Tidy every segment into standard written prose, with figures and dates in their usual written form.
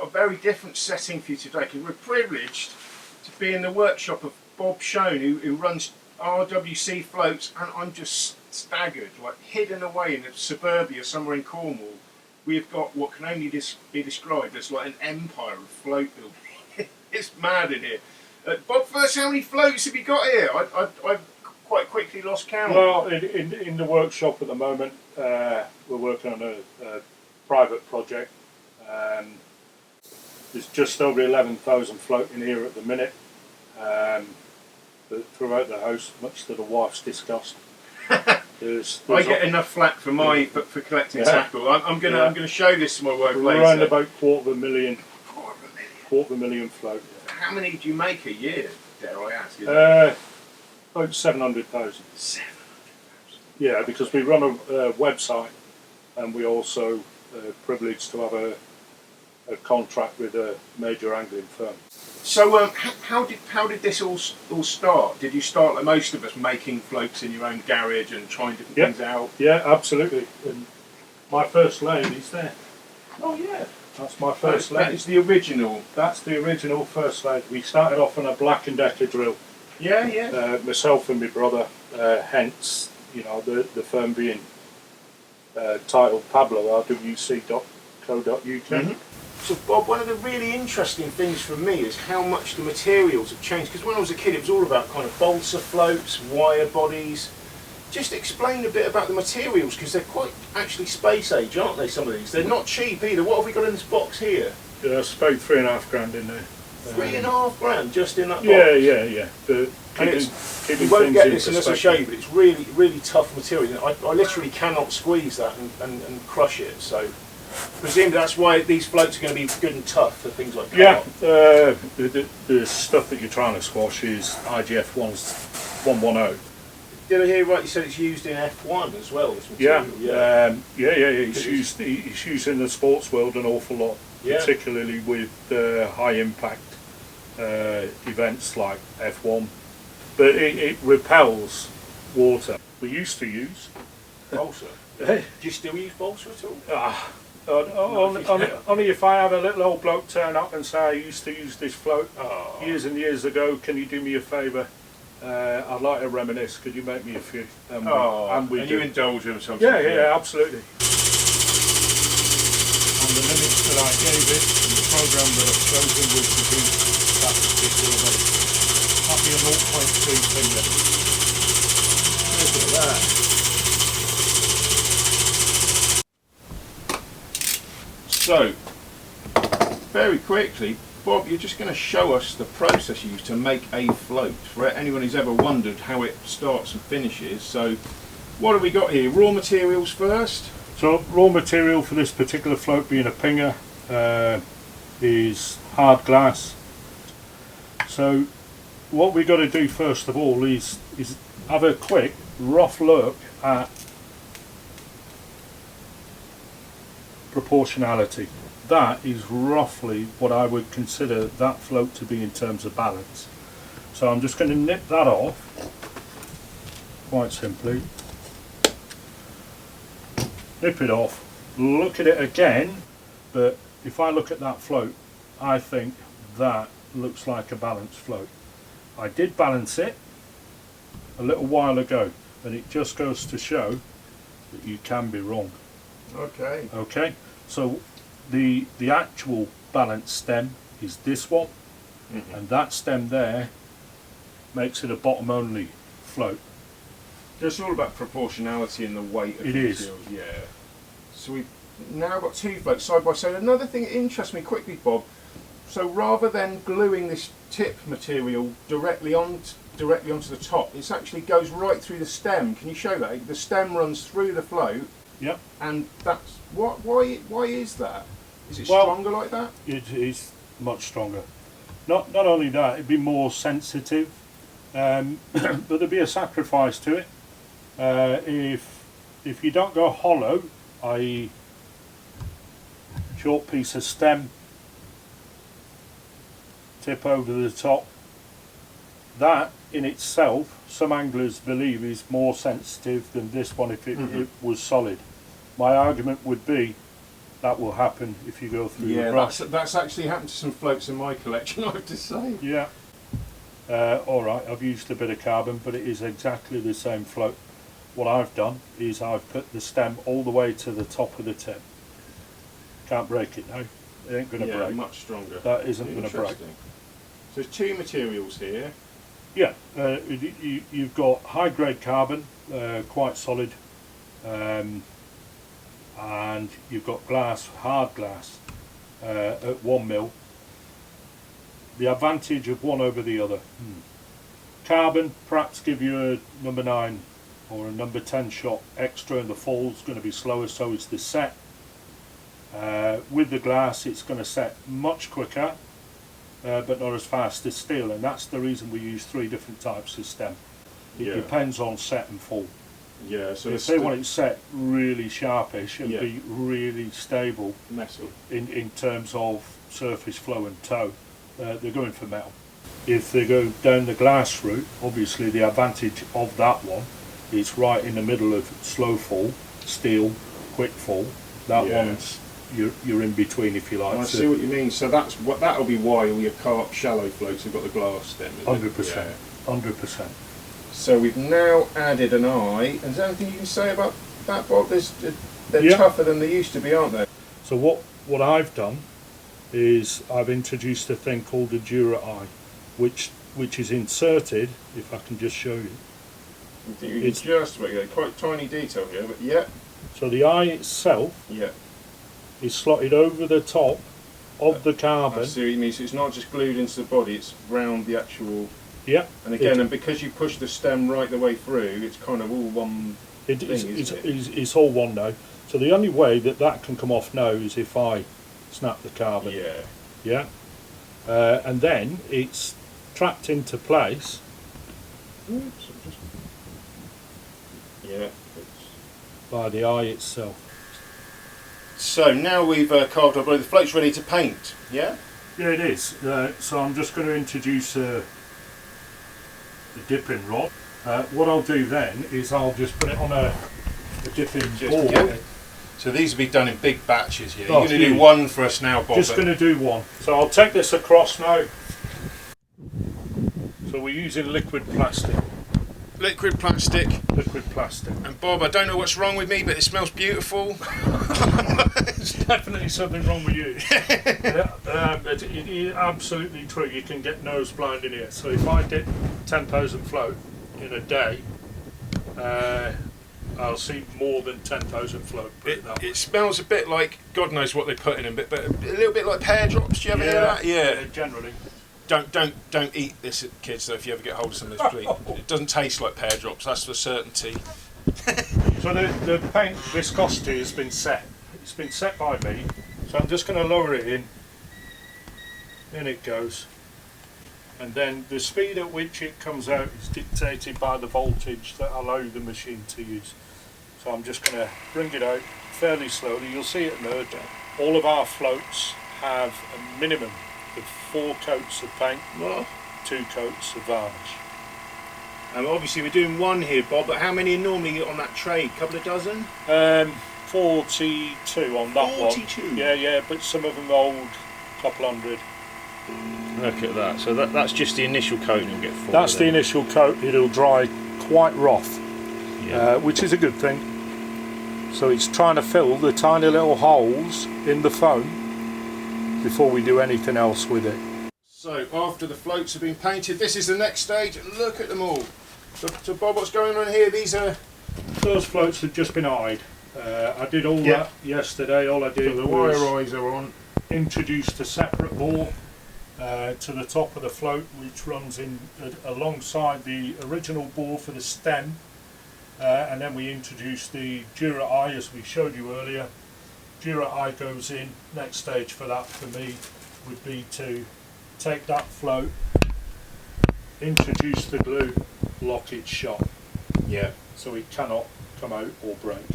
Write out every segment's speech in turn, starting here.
got a very different setting for you today because we're privileged to be in the workshop of Bob Shone, who runs RWC Floats, and I'm just staggered, like hidden away in a suburbia somewhere in Cornwall. We've got what can only be described as like an empire of float building. It's mad in here. Bob, first, how many floats have you got here? I've quite quickly lost count. Well, in the workshop at the moment, we're working on a private project. There's just over 11,000 floating here at the minute. But throughout the house, much to the wife's disgust. There's I get enough flack for for collecting tackle. I'm gonna show this to my wife later. We're around about quarter of a million float. How many do you make a year? Dare I ask? About 700,000. 700,000. Yeah, because we run a website, and we also privileged to have a contract with a major angling firm. So, how did this all start? Did you start like most of us, making floats in your own garage and trying different things out? Yeah, absolutely. And my first lathe is there. Oh yeah, that's my first lathe. That is the original. That's the original first lathe. We started off on a Black & Decker drill. Yeah, yeah. Myself and my brother. Hence, you know, the firm being titled Pablo RWC.co.uk. Mm-hmm. So Bob, one of the really interesting things for me is how much the materials have changed, because when I was a kid it was all about kind of balsa floats, wire bodies. Just explain a bit about the materials, because they're quite actually space age, aren't they, some of these? They're not cheap either. What have we got in this box here? Yeah, it's about £3.5 in there. £3.5 just in that box? Yeah. You won't get this unless I show you, but it's really, really tough material. I literally cannot squeeze that and crush it, so... Presumably that's why these floats are going to be good and tough for things like carp. Yeah, the stuff that you're trying to squash is IGF 110. Did I hear right? You said it's used in F1 as well. This material. It's used in the sports world an awful lot, particularly with high impact events like F1. But it repels water. We used to use balsa. Do you still use balsa at all? Only if I have a little old bloke turn up and say, I used to use this float years and years ago, can you do me a favour? I'd like to reminisce, could you make me a few? And you indulge him sometimes? Yeah, absolutely. And the limits that I gave it, and the programme that I've chosen was to do that particular body. That'd be a 0.2 finger. Look at that. So, very quickly, Bob, you're just going to show us the process you use to make a float, for anyone who's ever wondered how it starts and finishes. So, what have we got here? Raw materials first? So, raw material for this particular float, being a pinger, is hard glass. So, what we've got to do first of all is have a quick, rough look at proportionality. That is roughly what I would consider that float to be in terms of balance. So I'm just going to nip that off quite simply. Nip it off, look at it again, but if I look at that float, I think that looks like a balanced float. I did balance it a little while ago, and it just goes to show that you can be wrong. Okay, so the actual balanced stem is this one, and that stem there makes it a bottom only float. It's all about proportionality and the weight of the materials. Yeah. So we've now got two floats side by side. Another thing that interests me quickly, Bob, so rather than gluing this tip material directly onto the top, it actually goes right through the stem. Can you show that? The stem runs through the float. Yep. And that's why is that? Is it stronger like that? It is much stronger. Not only that, it'd be more sensitive, but there'd be a sacrifice to it. If you don't go hollow, i.e. short piece of stem, tip over the top, that in itself, some anglers believe is more sensitive than this one if it was solid. My argument would be that will happen if you go through the Yeah, brush. that's actually happened to some floats in my collection, I have to say. Yeah. Alright, I've used a bit of carbon, but it is exactly the same float. What I've done is I've put the stem all the way to the top of the tip. Can't break it now. It ain't going to break. Much stronger. That isn't going to break. So there's two materials here. Yeah, you've got high grade carbon, quite solid, and you've got glass, hard glass, at 1 mil. The advantage of one over the other. Carbon perhaps give you a number 9 or a number 10 shot extra, and the fall's going to be slower, so is the set. With the glass it's going to set much quicker, but not as fast as steel, and that's the reason we use 3 different types of stem. It depends on set and fall. Yeah, so if they want it set really sharpish and be really stable metal in terms of surface flow and tow, they're going for metal. If they go down the glass route, obviously the advantage of that one is right in the middle of slow fall, steel, quick fall. That one's you're in between, if you like. I see what you mean. So that'll be why all your carp shallow floats have got the glass stem. 100%. 100%. So we've now added an eye. Is there anything you can say about that, Bob? They're tougher than they used to be, aren't they? So what I've done is I've introduced a thing called a Dura eye, which is inserted. If I can just show you. It's just quite tiny detail here, but yeah. So the eye itself is slotted over the top of the carbon. I see what you mean. So it's not just glued into the body; it's round the actual. Yeah. And again, and because you push the stem right the way through, it's kind of all one thing, it's all one now. So the only way that can come off now is if I snap the carbon. Yeah. Yeah. And then it's trapped into place. Oops, By the eye itself. So now we've carved up, the float's ready to paint. Yeah. Yeah, it is. So I'm just going to introduce the dipping rod. What I'll do then is I'll just put it on a dipping board. Yeah. So these will be done in big batches. Yeah. Oh, You're going to do one for us now, Bob. Just going to do one. So I'll take this across now. So we're using liquid plastic. Liquid plastic. Liquid plastic. And Bob, I don't know what's wrong with me, but it smells beautiful. There's definitely something wrong with you. But it is absolutely true. You can get nose blind in here. So if I did 10,000 float in a day, I'll see more than 10,000 float. It smells a bit like, God knows what they put in them, but a little bit like pear drops. Do you ever hear that? Yeah, generally. Don't eat this, kids, though, if you ever get hold of some of this, please. It doesn't taste like pear drops, that's for certainty. So the paint viscosity has been set. It's been set by me. So I'm just going to lower it in. In it goes. And then the speed at which it comes out is dictated by the voltage that I allow the machine to use. So I'm just going to bring it out fairly slowly. You'll see it emerge. All of our floats have a minimum of 4 coats of paint, 2 coats of varnish. And obviously we're doing one here, Bob, but how many are normally on that tray? Couple of dozen? 42 on that 42? one. Yeah, but some of them old, couple hundred. Look at that. So that's just the initial coat you'll get for. That's the initial coat. It'll dry quite rough, which is a good thing. So it's trying to fill the tiny little holes in the foam before we do anything else with it. So after the floats have been painted, this is the next stage. Look at them all. So Bob, what's going on here? Those floats have just been eyed. I did all that yesterday. All I did the was wire eyes are on. Introduced a separate bore to the top of the float, which runs in alongside the original bore for the stem, and then we introduced the Dura eye as we showed you earlier. Dura eye goes in. Next stage for that for me would be to take that float, introduce the glue, lock it shut. Yeah. So it cannot come out or break.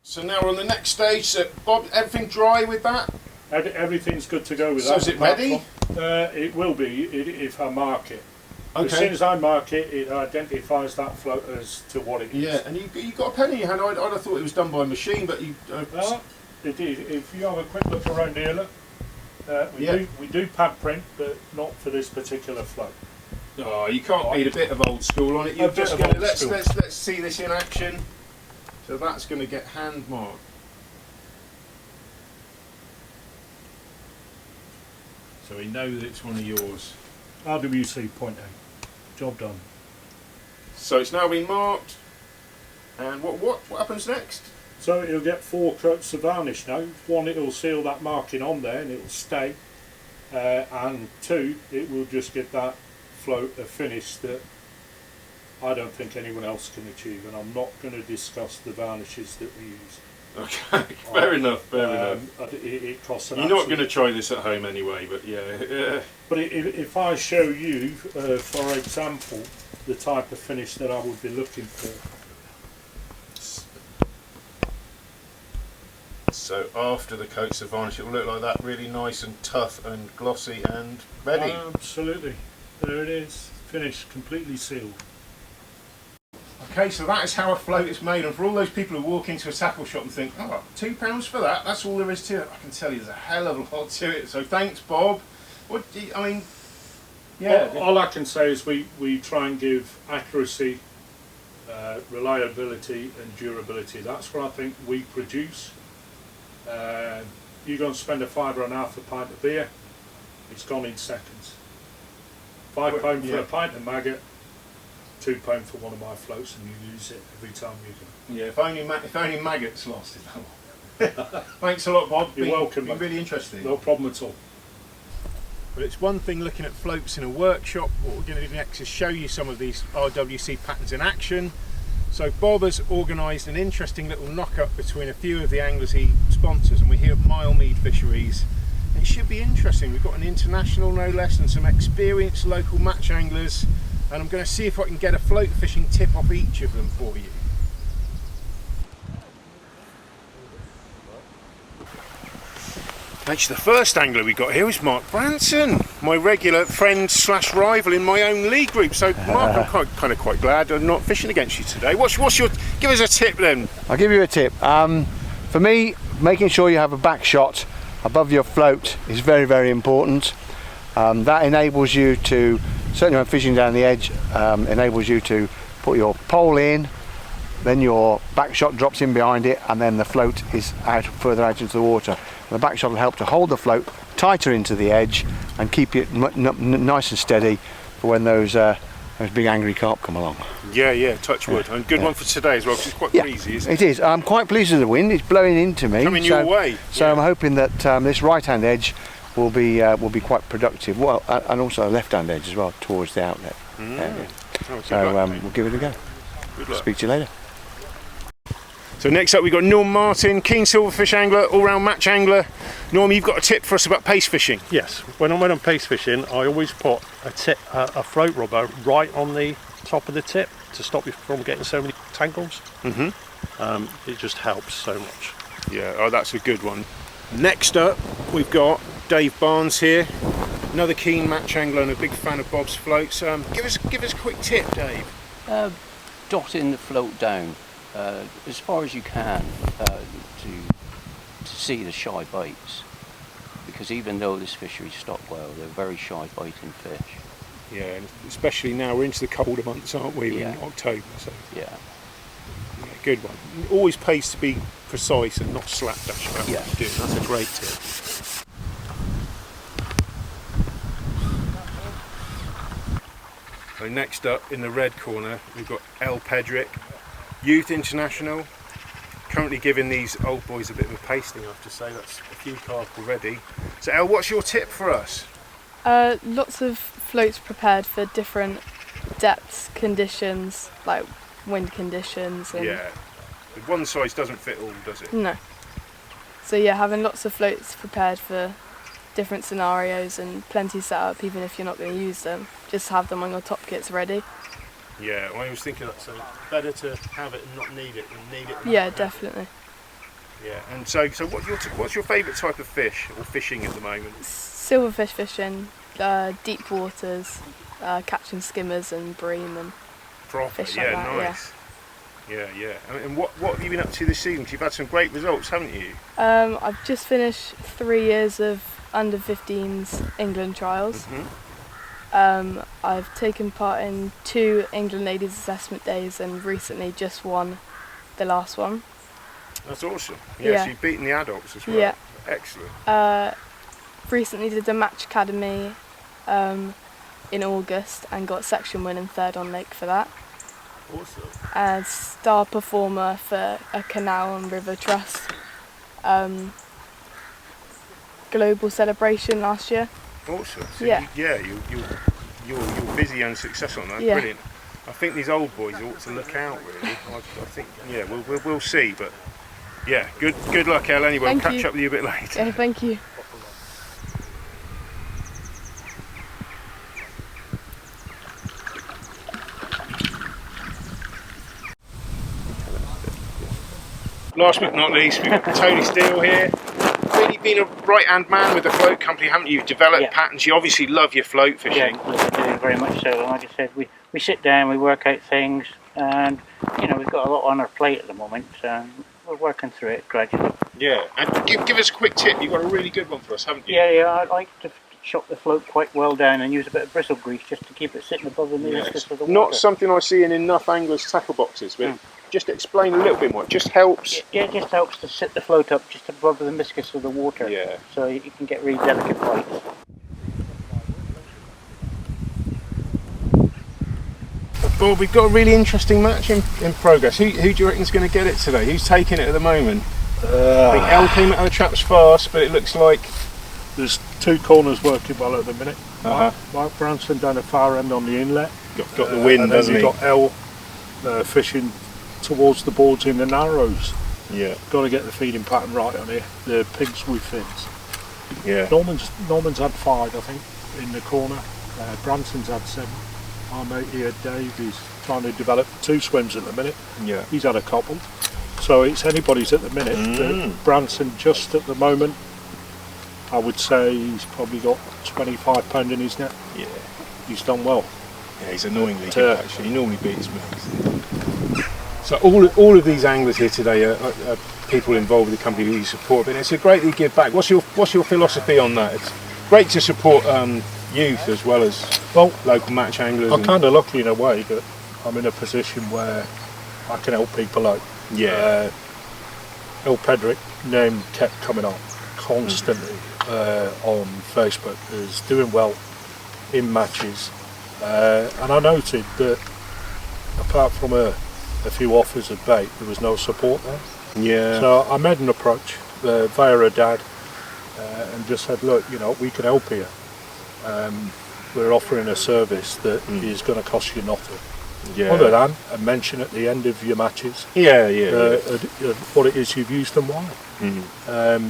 So now we're on the next stage. So Bob, everything dry with that? Everything's good to go with that. So is it ready? It will be if I mark it. Okay. As soon as I mark it, it identifies that float as to what it is. Yeah, and you got a pen in your hand. I'd have thought it was done by a machine, but you... If you have a quick look around here, look, we do pad print, but not for this particular float. Oh, you can't beat a bit of old school on it. You're just going to let's see this in action. So that's going to get hand marked. So we know that it's one of yours. RWC point A. Job done. So it's now been marked. And what happens next? So it'll get 4 coats of varnish now. 1, it'll seal that marking on there and it'll stay. And 2, it will just give that float a finish that I don't think anyone else can achieve. And I'm not going to discuss the varnishes that we use. Okay, fair enough, fair enough. It costs an You're not going to try this at home anyway, but yeah. But if I show you, for example, the type of finish that I would be looking for. So after the coats of varnish, it will look like that, really nice and tough and glossy and ready. Absolutely. There it is, finished, completely sealed. Okay, so that is how a float is made, and for all those people who walk into a tackle shop and think, oh, £2 for that, that's all there is to it, I can tell you there's a hell of a lot to it. So thanks, Bob. What do you, I mean, yeah. All I can say is we try and give accuracy, reliability and durability. That's what I think we produce. You're going to spend £5.50 a pint of beer, it's gone in seconds. £5 for a pint of maggot, £2 for one of my floats, and you use it every time you go. Yeah, if only maggots lasted that long. Thanks a lot, Bob. You're welcome. Been really interesting. No problem at all. But it's one thing looking at floats in a workshop. What we're going to do next is show you some of these RWC patterns in action. So Bob has organised an interesting little knock-up between a few of the anglers he sponsors, and we're here at Milemead Fisheries. And it should be interesting. We've got an international, no less, and some experienced local match anglers, and I'm going to see if I can get a float fishing tip off each of them for you. Actually, the first angler we got here is Mark Branson, my regular friend slash rival in my own league group. So Mark, I'm quite glad I'm not fishing against you today. What's your, give us a tip then. I'll give you a tip. For me, making sure you have a back shot above your float is very, very important. That enables you to, certainly when fishing down the edge, enables you to put your pole in, then your back shot drops in behind it, and then the float is out further out into the water. And the back shot will help to hold the float tighter into the edge and keep it nice and steady for when those big angry carp come along. Yeah, touch wood. And good one for today as well, because it's quite breezy, isn't it? It is. I'm quite pleased with the wind. It's blowing into me. Coming your way. So I'm hoping that this right-hand edge will be quite productive. Well, and also a left-hand edge as well towards the outlet area. So we'll give it a go. Good luck. Speak to you later. So next up we've got Norm Martin, keen silverfish angler, all-round match angler. Norm, you've got a tip for us about pace fishing. Yes, when I'm pace fishing, I always put a float rubber right on the top of the tip to stop you from getting so many tangles. It just helps so much. Yeah, that's a good one. Next up we've got Dave Barnes here, another keen match angler and a big fan of Bob's floats. Give us a quick tip, Dave. Dotting the float down as far as you can to see the shy bites, because even though this fishery's stocked well, they're very shy biting fish. Yeah, and especially now we're into the colder months, aren't we? Yeah. In October, so yeah, good one. It always pays to be precise and not slapdash about Yeah. what you're doing. That's a great tip. So next up in the red corner we've got Elle Pedrick, Youth International, currently giving these old boys a bit of a pasting, I have to say. That's a few carp already. So Elle, what's your tip for us? Lots of floats prepared for different depths, conditions, like wind conditions. And Yeah, one size doesn't fit all, does it? No. So yeah, having lots of floats prepared for different scenarios and plenty set up, even if you're not going to use them. Just have them on your top kits ready. Yeah, I was thinking that, so better to have it and not need it than need it and Yeah, not have definitely. it. Yeah, and so what's your favourite type of fish or fishing at the moment? Silverfish fishing, deep waters, catching skimmers and bream and Proper, fish yeah, like that, nice. Yeah, yeah. And what have you been up to this season? 'Cause you've had some great results, haven't you? I've just finished 3 years of under 15s England trials. I've taken part in 2 England Ladies Assessment Days and recently just won the last one. That's awesome. Yeah, so you've beaten the adults as well. Yeah. Excellent. Recently did a match academy in August and got section win and 3rd on lake for that. Awesome. And star performer for a canal and river trust global celebration last year. Awesome. So Yeah. You're busy and successful. That's Yeah. brilliant. I think these old boys ought to look out really. I think we'll see, but yeah, good luck, Elle. Anyway, Thank we'll catch you. up with you a bit later. Yeah, thank you. Last but not least, we've got Tony Steele here. Really been a right-hand man with the float company, haven't you? Developed patterns. You obviously love your float fishing. Yeah, we do very much so. Like I said, we sit down, we work out things, and you know we've got a lot on our plate at the moment. We're working through it gradually. Yeah, and give us a quick tip. You've got a really good one for us, haven't you? Yeah, I like to chop the float quite well down and use a bit of bristle grease just to keep it sitting above the meniscus of the water. Not something I see in enough anglers' tackle boxes, but just explain a little bit more. It just helps. Yeah, it just helps to sit the float up just above the meniscus of the water. Yeah. So you can get really delicate bites. Well, we've got a really interesting match in progress. Who do you reckon's going to get it today? Who's taking it at the moment? I think Elle came out of the traps fast, but it looks like There's 2 corners working well at the minute. Uh-huh. Mark Branson down the far end on the inlet. got the wind, and then hasn't you've he? got Elle fishing towards the boards in the narrows. Yeah. Got to get the feeding pattern right on here. The pigs with fins. Yeah. Norman's had 5, I think, in the corner. Branson's had 7. Our mate here, Dave, is trying to develop 2 swims at the minute. Yeah. He's had a couple. So it's anybody's at the minute. Branson just at the moment, I would say he's probably got 25 pound in his net. Yeah. He's done well. Yeah, he's annoyingly good actually. He normally beats me. So all of these anglers here today are people involved with the company who you support, but it's a great to give back. What's your philosophy on that? It's great to support youth as well as local match anglers. I'm kind of lucky in a way that I'm in a position where I can help people out. Yeah. Elle Pedrick name kept coming up constantly on Facebook as doing well in matches, and I noted that apart from a few offers of bait, there was no support there. Yeah. So I made an approach via her dad and just said, look, you know, we can help here. We're offering a service that is going to cost you nothing. Yeah. Other than a mention at the end of your matches. Yeah. What it is you've used and why.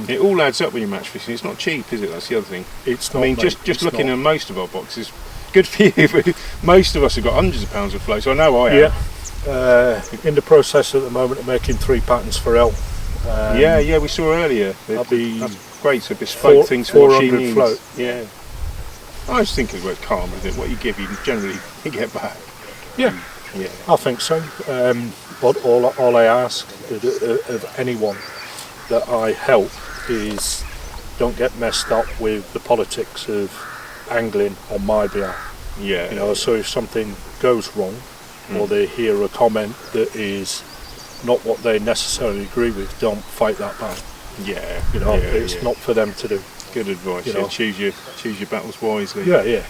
It all adds up when you match fishing. It's not cheap, is it? That's the other thing. It's not. I mean, just looking at most of our boxes, good for you. But most of us have got hundreds of pounds of floats. I know I have. In the process at the moment of making 3 patterns for Elle. Yeah, we saw earlier. That's great. So bespoke things for what she needs. Float. Yeah. I was thinking about karma, isn't it? What you give, you generally get back. Yeah, I think so. But all I ask of anyone that I help is don't get messed up with the politics of angling on my behalf. Yeah. You know, so if something goes wrong, or they hear a comment that is not what they necessarily agree with, don't fight that back. Yeah. You know, it's not for them to do. Good advice. You know. Choose your battles wisely. Yeah.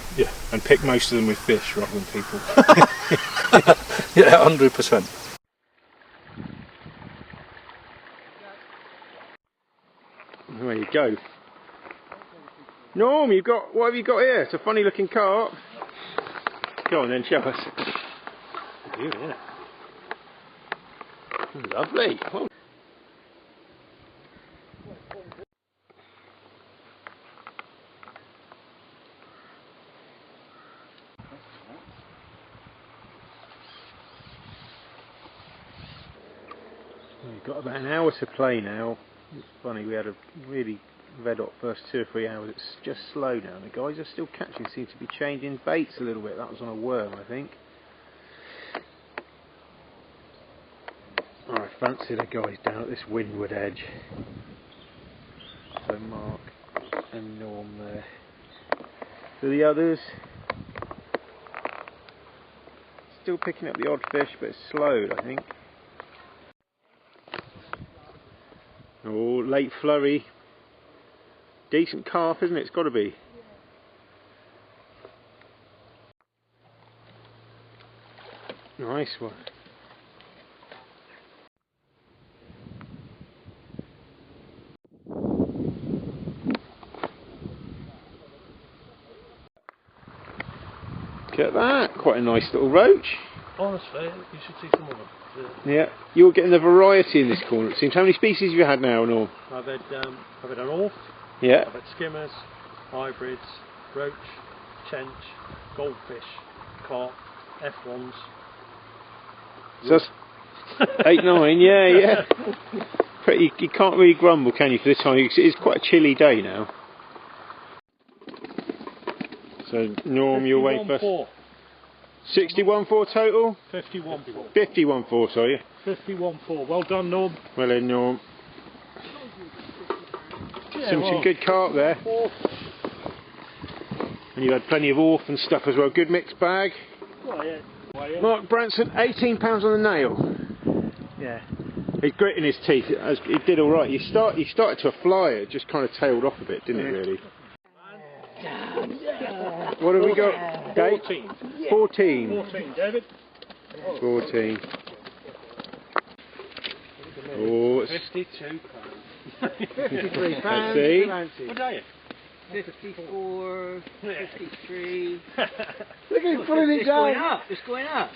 And pick most of them with fish rather than people. Yeah, 100%. There you go. Norm, what have you got here? It's a funny looking carp. Go on then, show us. Yeah. Lovely. Oh. We've got about an hour to play now. It's funny, we had a really red hot first 2 or 3 hours. It's just slow now. The guys are still catching, seem to be changing baits a little bit. That was on a worm, I think. fancy the guys down at this windward edge. So Mark and Norm there. So the others still picking up the odd fish, but it's slowed, I think. Oh, late flurry. Decent carp, isn't it? It's got to be. Nice one. Look at that, quite a nice little roach. Honestly, you should see some of them. Yeah, you're getting the variety in this corner, it seems. How many species have you had now, Norm? I've had an orth, Yeah. I've had skimmers, hybrids, roach, chench, goldfish, carp, F1s. So that's 8, 9, yeah. You can't really grumble, can you, for this time? It's quite a chilly day now. So, Norm, you're away first. 61.4 total? 51.4. 51.4, sorry. 51.4. Well done, Norm. Well then, Norm. Yeah, Some good carp there. And you had plenty of orth and stuff as well. Good mixed bag. Mark Branson, £18 on the nail. Yeah. He's gritting his teeth. He did all right. He started to fly. It just kind of tailed off a bit, didn't it? Really. What have we got? 14. 14. 14, David. 14. Oh, it's 52 53 Let's pounds. see. What are you? 54, 53. Look at him pulling it It's down. going up. It's going up.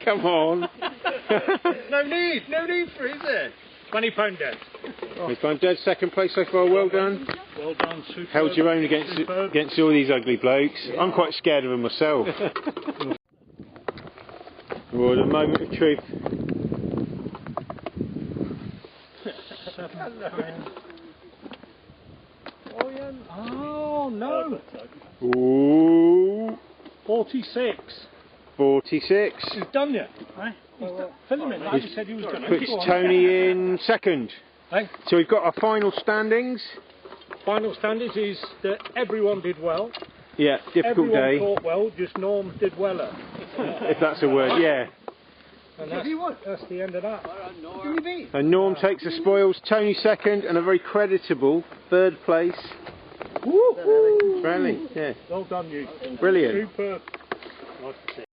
Come on. No need for it, is there? £20 dead. We've gone dead second place so far. Well done. Well done, super. Held your own against all these ugly blokes. Yeah. I'm quite scared of them myself. Oh, the moment of truth. Oh no! Ooh. 46. 46. He's done yet. Right? Fill him in. Like you said he was going to. Puts Tony in second. Hey? So we've got our final standings. Final standings is that everyone did well. Yeah, difficult Everyone day. caught well, just Norm did weller. If that's a word, yeah. And that's the end of that. And Norm takes the spoils, Tony second, and a very creditable third place. Woo-hoo. Friendly, yeah. Well done, you. Brilliant. Superb. Nice to see.